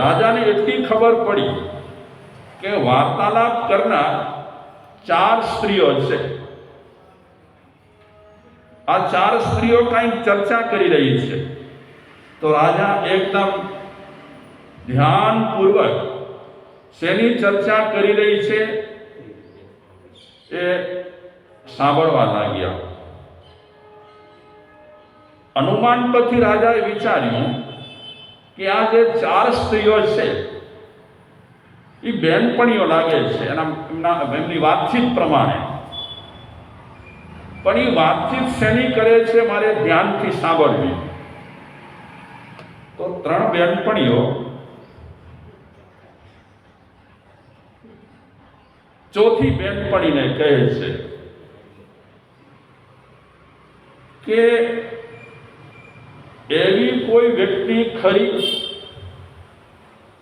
રાજાને એટલી ખબર પડી કે વાર્તાલાપ કરનાર 4 સ્ત્રીઓ છે. આ 4 સ્ત્રીઓ કંઈક ચર્ચા કરી રહી છે. તો રાજા એકદમ ધ્યાનપૂર્વક શેની ચર્ચા કરી રહી છે એ સાંભળવા લાગ્યા. અનુમાન પરથી રાજાએ વિચાર્યું કે આ જે 4 સ્ત્રીઓ છે એ બહેનપણીઓ લાગે છે એમની વાતચીત પ્રમાણે. પણ એ વાતચીત શેની કરે છે મારે ધ્યાનથી સાંભળવી. તો 3 બહેનપણીઓ ચોથી બહેનપણીને કહે છે કે એવી કોઈ વ્યક્તિ ખરી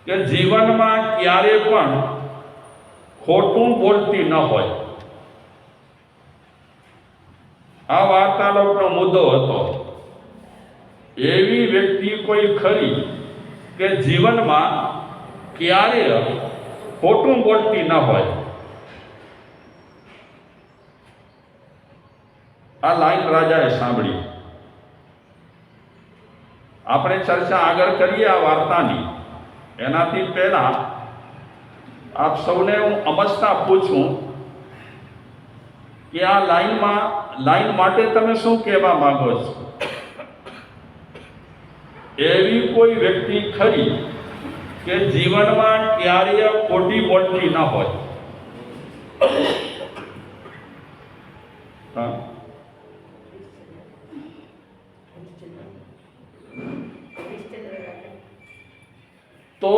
કે જીવનમાં ક્યારે પણ ખોટું બોલતી ન હોય. આ વાર્તાલાપનો મુદ્દો હતો. એવી વ્યક્તિ કોઈ ખરી કે જીવનમાં ક્યારે ખોટું બોલતી ન હોય. આ લાઈન રાજાએ સાંભળી. આપણે ચર્ચા આગળ કરીએ આ વાર્તાની એનાથી પહેલા આપ સૌને હું અમસ્તા પૂછું કે આ લાઈન માટે તમે શું કહેવા માંગો છો? એવી કોઈ વ્યક્તિ ખરી કે જીવનમાં ક્યારેય ખોટી બોલતી ન હોય. તો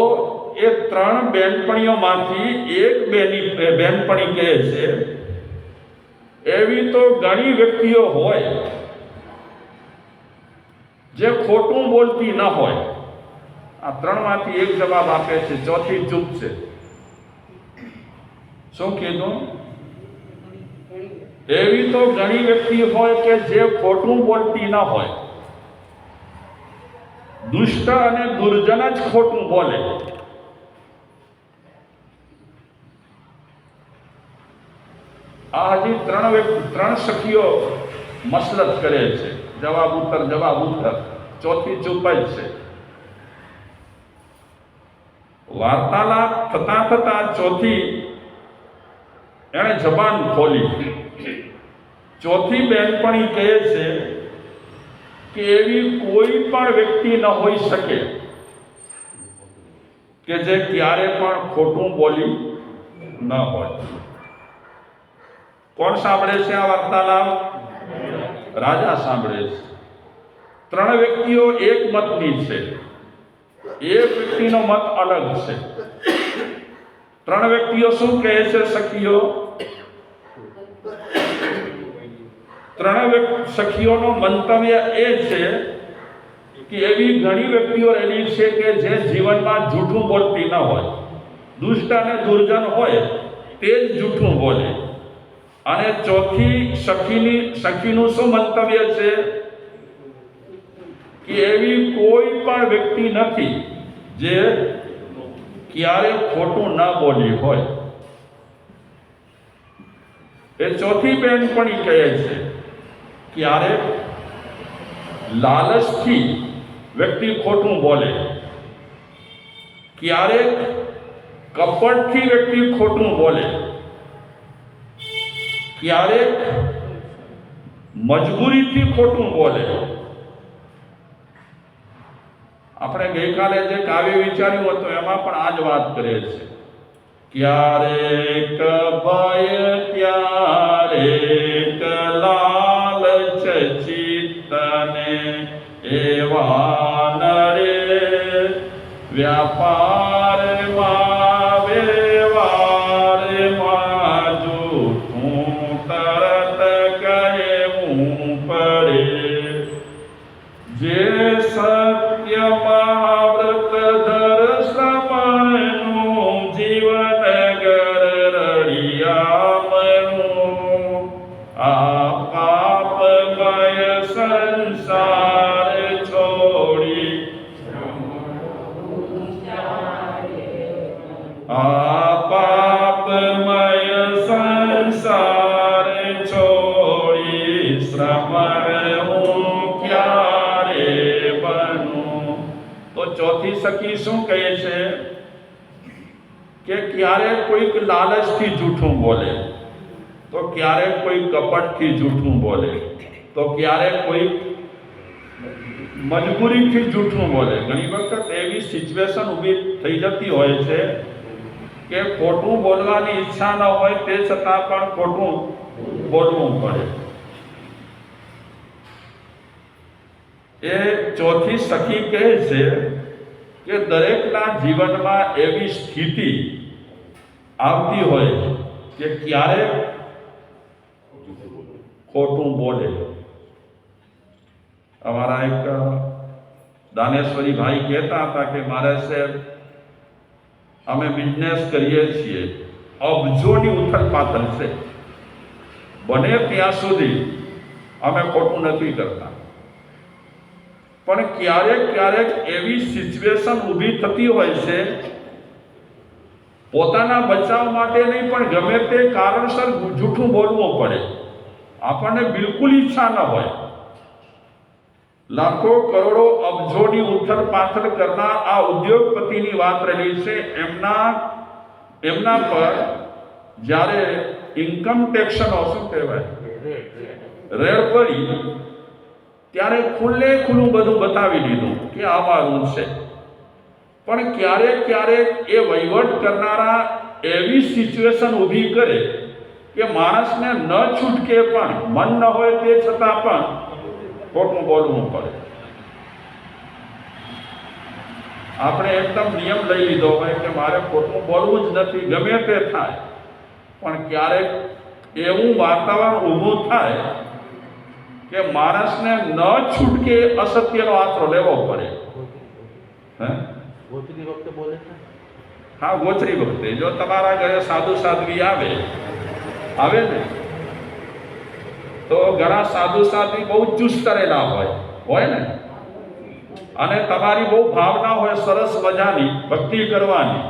એ 3 બહેનપણીઓમાંથી એક બહેનપણી કહે છે એવી તો ઘણી વ્યક્તિઓ હોય જે ખોટું બોલતી ન હોય. આ 3 માંથી એક જવાબ આપે છે, ચોથી ચૂપ છે. શું કીધું? એવી તો ઘણી વ્યક્તિ હોય કે જે ખોટું બોલતી ન હોય. દુષ્ટ અને દુર્જન જ ખોટું બોલે. આ હજી 3 સખીઓ મસલત કરે છે, જવાબ ઉત્તર. ચોથી ચૂપ જ છે. વાર્તાલાપ થતા ચોથી એણે જબાન ખોલી. ચોથી બહેનપણી કહે છે કે એવી કોઈ પણ વ્યક્તિ ન હોઈ શકે કે જે ક્યારે પણ ખોટું બોલી ન હોય. કોણ સાંભળે છે આ વાર્તાલાપ? રાજા સાંભળે છે. 3 વ્યક્તિઓ એક મતની છે. એક વ્યક્તિનો મત અલગ છે. 3 વ્યક્તિઓ શું કહે છે સખીઓ? 3 સખીઓનો મંતવ્ય એ છે કે એવી ઘણી વ્યક્તિઓ રહેલી છે કે જે જીવનમાં જૂઠું બોલતી ન હોય. દુષ્ટ અને દુર્જન હોય તે જ જૂઠું બોલે. અને ચોથી સખીનું શું મંતવ્ય છે કે એવી કોઈ પણ વ્યક્તિ નથી જે ક્યારે ખોટું ન બોલી હોય. એ ચોથી બહેનપણી કહે છે ક્યારેક લાલચથી વ્યક્તિ ખોટું બોલે, ક્યારેક કપટથી વ્યક્તિ ખોટું બોલે, ક્યારેક મજબૂરીથી ખોટું બોલે. આપણે ગઈકાલે જે કાવ્ય વિચાર્યું હતું એમાં પણ આ જ વાત કરે છે. ક્યારેક ભય, ક્યારેક લાલચ ચિત્તને એવા નરે વ્યાપારમાં વ્યવહારમાં જૂઠું તરત કહેવું પડે. જે સત્ય મહાવ્રત ધર શ્રમણનું જીવન ગર રળિયામનું આ પાપમય સંસાર છોડી છોડી શ્રમણ હું ક્યારે બનું. તો ચોથી સખી શું કહે છે કે ક્યારેક કોઈક લાલચથી જૂઠું બોલે, તો ક્યારેક કોઈ કપટથી જૂઠું બોલે, તો ક્યારેક કોઈ મજબૂરીથી જૂઠું બોલે. ઘણી વખત એવી સિચ્યુએશન ઊભી થઈ જતી હોય છે કે ખોટું બોલવાની ઈચ્છા ન હોય તે છતાં પણ ખોટું બોલવું પડે. એ ચોથી સખી કહે છે કે દરેકના જીવનમાં એવી સ્થિતિ આવતી હોય કે ક્યારેક ખોટું બોલે. અમારા એક દાનેશ્વરી ભાઈ કહેતા હતા કે મારે સાહેબ અમે બિઝનેસ કરીએ છીએ, અબજોની ઉથલ-પાથલ છે, બને ત્યાં સુધી અમે ખોટું નથી કરતા, પણ ક્યારેક ક્યારેક એવી સિચ્યુએશન ઊભી થતી હોય છે પોતાના બચાવ માટે નહીં પણ ગમે તે કારણસર જૂઠું બોલવું પડે. આપણને બિલકુલ ઈચ્છા ન હોય. લાખો કરોડો અબજોની ઉથલ-પાથલ કરનાર આ ઉદ્યોગપતિની વાત રહેલી છે. એમના પર જ્યારે ઇન્કમ ટેક્સનો શું કહેવાય રેડ પડી ત્યારે ખુલ્લું બધું બતાવી દીધું કે આ મારું છે. પણ ક્યારેક ક્યારેક એ વહીવટ કરનારા એવી સિચ્યુએશન ઊભી કરે કે માણસને ન છૂટકે પણ મન ન હોય તે છતાં પણ ખોટું બોલવું પડે. આપણે એકદમ નિયમ લઈ લીધો હોય કે મારે ખોટું બોલવું જ નથી, ગમે તે થાય, પણ ક્યારેક એવું વાતાવરણ ઊભું થાય કે માણસને ન છૂટકે અસત્યનો આશરો લેવો પડે. ગોચરી વખતે બોલે છે. હા, ગોચરી વખતે જો તમારા ઘરે સાધુ સાધ્વી આવે ને તો ઘણા સાધુ સાધ્વી બહુ ચુસ્ત કરેલા હોય ને, અને તમારી બહુ ભાવના હોય સરસ મજાની ભક્તિ કરવાની,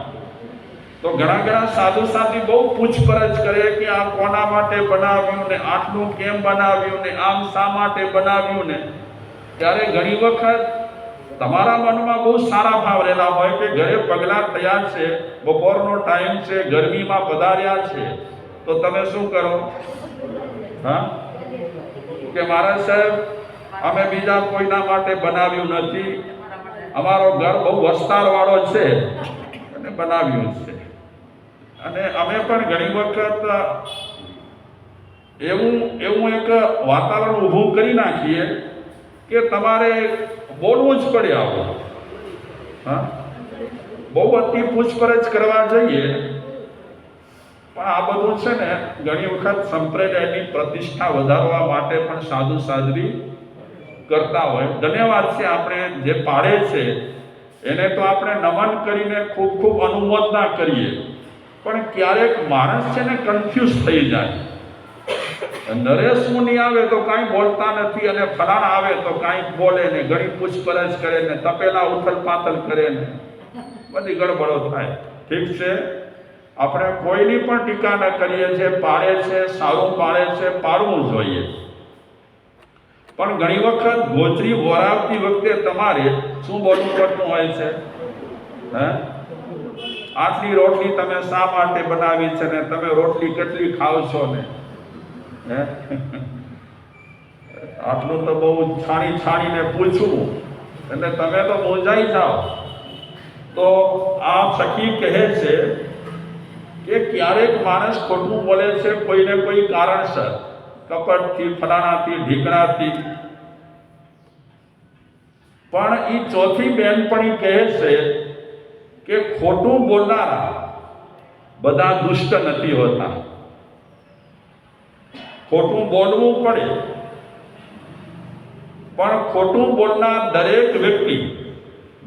તો ઘણા સાધુ સાધ્વી બહુ પૂછપરછ કરે કે આ કોના માટે બનાવ્યું ને, આટલું કેમ બનાવ્યું ને, આમ શા માટે બનાવ્યું ને. ત્યારે ઘણી વખત તમારા મનમાં બહુ સારા ભાવ રહેલા હોય કે ઘરે પગલાં થયા છે, બપોરનો ટાઈમ છે, ગરમીમાં પધાર્યા છે, તો તમે શું કરો? હા, કે મારા સાહેબ અમે બીજા કોઈના માટે બનાવ્યું નથી, અમારો ઘર બહુ વિસ્તારવાળો છે અને બનાવ્યું છે. અને અમે પણ ઘણી વખત એવું એક વાતાવરણ ઊભું કરી નાખીએ કે તમારે બોલવું જ પડે. આવું હા, બહુ અતિ પૂછપરછ કરવા જઈએ, પણ આ બધું છે ને ઘણી વખત સંપ્રદાયની પ્રતિષ્ઠા વધારવા માટે પણ સાધુ સાધ્વી કરતા હોય. ધન્યવાદ છે, આપણે જે પાડે છે એને તો આપણે નમન કરીને ખૂબ ખૂબ અનુમોદના કરીએ, પણ ક્યારેક માણસ છે ને કન્ફ્યુઝ થઈ જાય. નરેશ મુનિ આવે તો કાંઈ બોલતા નથી, અને ફલાણા આવે તો કાંઈક બોલે ને, ઘણી પૂછપરછ કરે ને, તપેલા ઉથલ-પાથલ કરે ને, બધી ગડબડો થાય. ઠીક છે, આપણે કોઈની પણ ટીકા ન કરીએ. જે પાડે છે સારું પાડે છે, પાડવું જોઈએ. પણ ઘણી વખત ગોચરી વરાવતી વખતે તમારે શું બોલવું પડતું હોય છે? આટલી રોટલી તમે શા માટે બનાવી છે ને, તમે રોટલી કેટલી ખાવ છો ને, આટલું તો બહુ છાણીને પૂછવું, એટલે તમે તો મૂંઝાઈ જાઓ. તો આ સખી કહે છે કે ક્યારેક માણસ ખોટું બોલે છે કોઈને કોઈ કારણસર, કપટથી, ફલાણાથી, ઢીકણાથી. પણ એ ચોથી બેનપણી કહે છે કે ખોટું બોલનારા બધા દુષ્ટ નથી હોતા. ખોટું બોલવું પડે, પણ ખોટું બોલનાર દરેક વ્યક્તિ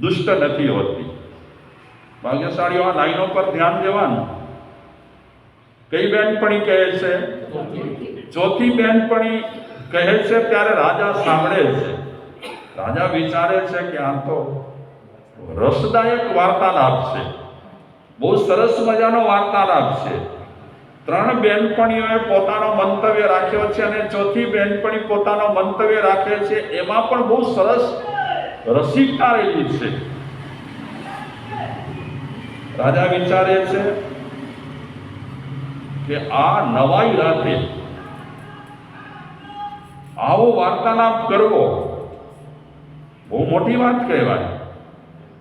દુષ્ટ નથી હોતી. ભાગ્યશાળીઓ આ લાઈનો પર ધ્યાન દેવાનું. કઈ બેનપણી કહે છે? ચોથી બેનપણી કહે છે ત્યારે રાજા સાંભળે છે. રાજા વિચારે છે કે આ તો રસદાયક વાર્તાલાપ છે, બહુ સરસ મજાનો વાર્તાલાપ છે, ત્રણ બેનપણીઓએ પોતાનો મંતવ્ય રાખ્યો છે અને ચોથી બેનપણી પોતાનો મંતવ્ય રાખે છે. એમાં પણ બહુ સરસ રસિકતા રહેલી છે. રાજા વિચારે છે કે આ નવાઈ રાતે આવો વાર્તાલાપ કરવો બહુ મોટી વાત કહેવાય.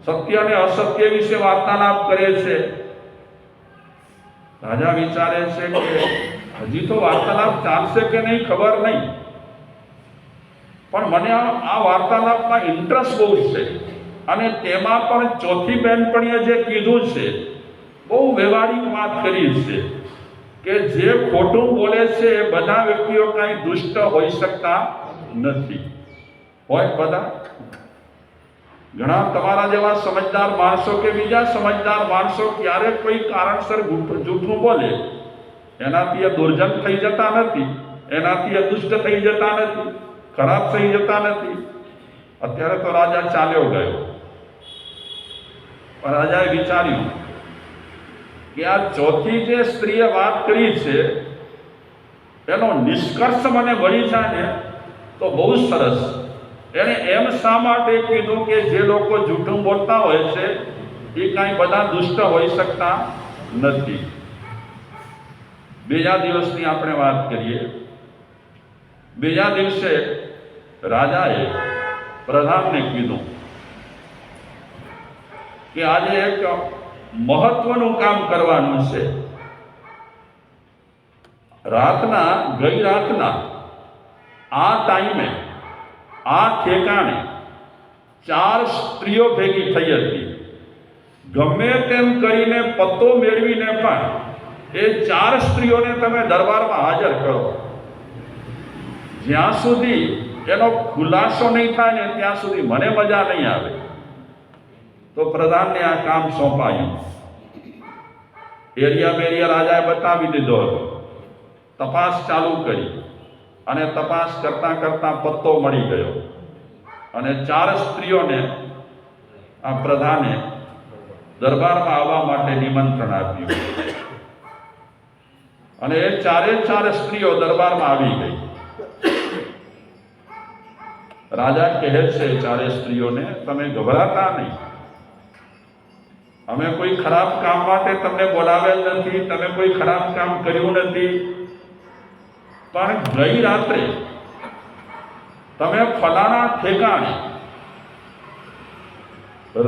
સત્ય અને અસત્ય વિશે વાર્તાલાપ કરે છે. રાજા વિચારે છે કે હજી તો વાર્તાલાપ ચાલશે કે નહીં ખબર નહીં, પણ મને આ વાર્તાલાપમાં ઇન્ટરેસ્ટ બહુ છે. અને તેમાં પણ ચોથી બેનપણીએ જે કીધું છે બહુ વ્યવહારિક વાત કરી છે કે જે ખોટું બોલે છે એ બધા વ્યક્તિઓ કાંઈ દુષ્ટ હોઈ શકતા નથી. હોય બધા ઘણા તમારા જેવા સમજદાર માણસો કે બીજા સમજદાર માણસો ક્યારેક કોઈ કારણસર જૂઠું બોલે, એનાથી એ દુર્જન થઈ જતા નથી, એનાથી એ દુષ્ટ થઈ જતા નથી, ખરાબ થઈ જતા નથી. અત્યારે તો રાજા ચાલ્યો ગયો, પણ રાજાએ વિચાર્યું કે આ ચોથી જે સ્ત્રીએ વાત કરી છે એનો નિષ્કર્ષ મને મળી જાય ને તો બહુ સરસ. એણે એમ શા માટે કીધું કે જે લોકો જૂઠું બોલતા હોય છે એ કાંઈ બધા દુષ્ટ હોઈ શકતા નથી. બીજા દિવસની આપણે વાત કરીએ. બીજા દિવસે રાજાએ પ્રધાનને કીધું કે આજે એક મહત્વનું કામ કરવાનું છે. ગઈ રાતના આ ટાઈમે આ ઠેકાણે 4 સ્ત્રીઓ ભેગી થઈ હતી. ગમે તેમ કરીને પત્તો મેળવીને પણ એ 4 સ્ત્રીઓને તમે દરબારમાં હાજર કરો. જ્યાં સુધી એનો ખુલાસો નહીં થાય ને ત્યાં સુધી મને મજા નહીં આવે. તો પ્રધાનને આ કામ સોંપાયું. એરિયા બેરિયા રાજાએ બતાવી દીધો હતો. તપાસ ચાલુ કરી અને તપાસ કરતા કરતા પત્તો મળી ગયો અને 4 સ્ત્રીઓને આ પ્રધાને દરબારમાં આવવા માટે નિમંત્રણ આપ્યું. અને એ 4 સ્ત્રીઓ દરબારમાં આવી ગઈ. રાજા કહે છે 4 સ્ત્રીઓને, તમે ગભરાતા નહીં. અમે કોઈ ખરાબ કામ માટે તમને બોલાવેલ નથી, તમે કોઈ ખરાબ કામ કર્યું નથી, પણ ગઈ રાત્રે તમે ફલાણા ઠેકાણે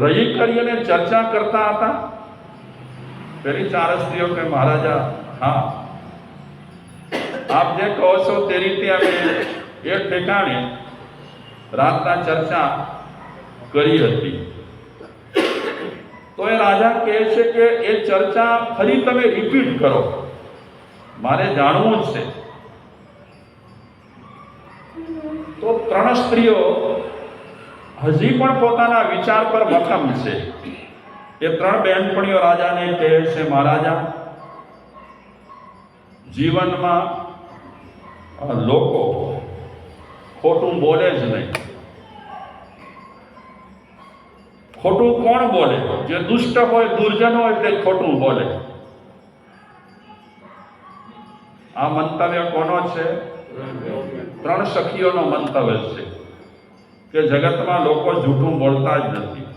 રહી કરીને ચર્ચા કરતા હતા. પેલી 4 સ્ત્રીઓ કે મહારાજા, હા, આપ જે કહો છો તે રીતે અમે એ ઠેકાણે રાતના ચર્ચા કરી હતી. તો એ રાજા કહે છે કે એ ચર્ચા ફરી તમે રિપીટ કરો, મારે જાણવું જ છે. તો 3 સ્ત્રીઓ હજી પણ પોતાના વિચાર પર મક્કમ છે. એ 3 બહેનપણીઓ રાજાને કહે છે, મહારાજા, જીવનમાં લોકો ખોટું બોલે જ નહીં. ખોટું કોણ બોલે? જે દુષ્ટ હોય, દુર્જન હોય તે ખોટું બોલે. આ મંતવ્ય કોનો છે? 3 સખીઓનો મંતવ્ય છે કે જગતમાં લોકો જૂઠું બોલતા જ નથી.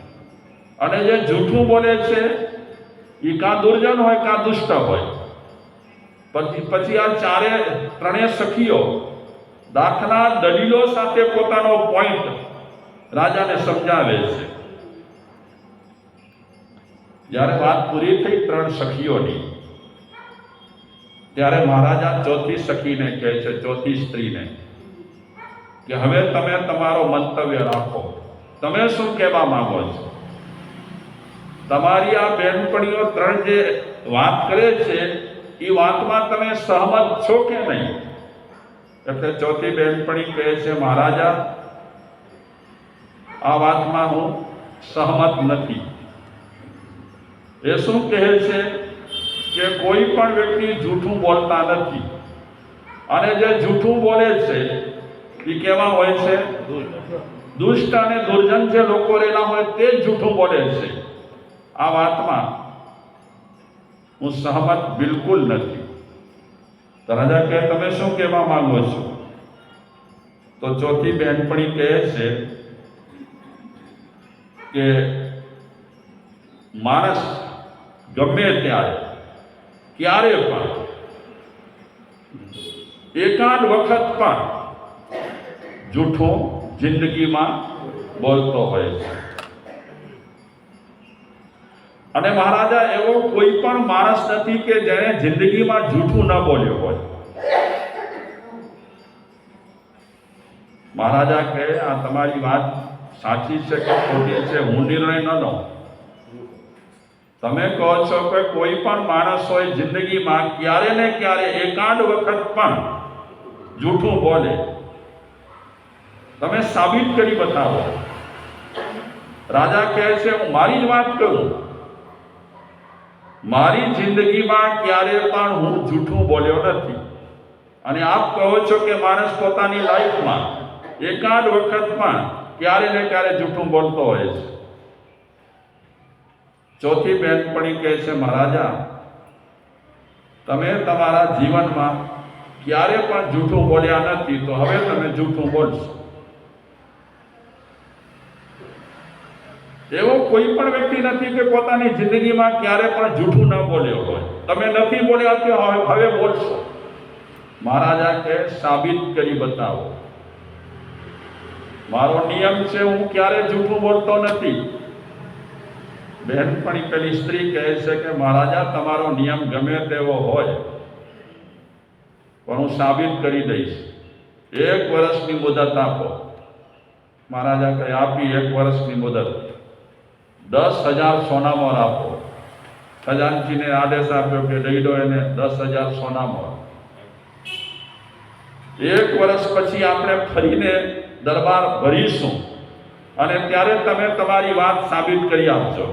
અને જે જૂઠું બોલે છે એ કાં દુર્જન હોય કાં દુષ્ટ હોય. પછી આ 3 સખીઓ દાખલા દલીલો સાથે પોતાનો પોઈન્ટ રાજાને સમજાવે છે. જ્યારે વાત પૂરી થઈ 3 સખીઓની, ત્યારે મહારાજા ચોથી સખીને કહે છે, ચોથી સ્ત્રીને, કે હવે તમે તમારો મંતવ્ય રાખો. તમે શું કહેવા માંગો છો? તમારી આ બહેનપણીઓ 3 જે વાત કરે છે એ વાતમાં તમે સહમત છો કે નહીં? એટલે ચોથી બહેનપણી કહે છે, મહારાજા, આ વાતમાં હું સહમત નથી. એ શું કહે છે કે કોઈ પણ વ્યક્તિ જૂઠું બોલતા નથી. અને જે જૂઠું બોલે છે એ કેવા હોય છે? દુષ્ટ અને દુર્જન જે લોકો રહેલા હોય તે જ જૂઠું બોલે છે. આ વાતમાં હું સહમત બિલકુલ નથી. તો રાજા કહે તમે શું કહેવા માંગો છો? તો ચોથી બહેનપણી કહે છે કે માણસ ગમે ત્યારે ક્યારે પણ એકાદ વખત પણ જૂઠું જિંદગીમાં બોલતો હોય છે. અને મહારાજા એવો કોઈ પણ માણસ નથી કે જેણે જિંદગીમાં જૂઠું ન બોલ્યો હોય. મહારાજા કહે આ તમારી વાત સાચી છે કે ખોટી છે હું નિર્ણય ન લઉં. તમે કહો છો કે કોઈ પણ માણસ હોય જિંદગીમાં ક્યારે ને ક્યારે એકાદ વખત પણ જૂઠું બોલે. તમે સાબિત કરી બતાવો. રાજા કહે છે હું મારી જ વાત કરું. મારી જિંદગીમાં ક્યારે પણ હું જૂઠું બોલ્યો નથી. અને આપ કહો છો કે માણસ પોતાની લાઈફમાં એકાદ વખત પણ ક્યારે ને ક્યારે જૂઠું બોલતો હોય છે. ચોથી બહેનપણી કહે છે મહારાજા તમે તમારા જીવનમાં ક્યારે પણ જૂઠું બોલ્યા નથી તો હવે તમે જૂઠું બોલશો. એવો કોઈ પણ વ્યક્તિ નથી કે પોતાની જિંદગીમાં ક્યારે પણ જૂઠું ન બોલ્યો હોય. તમે નથી બોલ્યા તો હવે બોલશો. મહારાજા કહે સાબિત કરી બતાવો. મારો નિયમ છે હું ક્યારે જૂઠું બોલતો નથી. બહેનપણી પેલી સ્ત્રી કહે છે કે મહારાજા તમારો નિયમ ગમે તેવો હોય પણ હું સાબિત કરી દઈશ. 1 વર્ષની મુદત આપો. મહારાજા કહે આપી 1 વર્ષની મુદત. 10,000 સોનામોર આપો. ખજાનચીને આદેશ આપ્યો કે દઈ દો એને 10,000 સોનામોર. 1 વર્ષ પછી આપણે ફરીને દરબાર ભરીશું અને ત્યારે તમે તમારી વાત સાબિત કરી આપજો.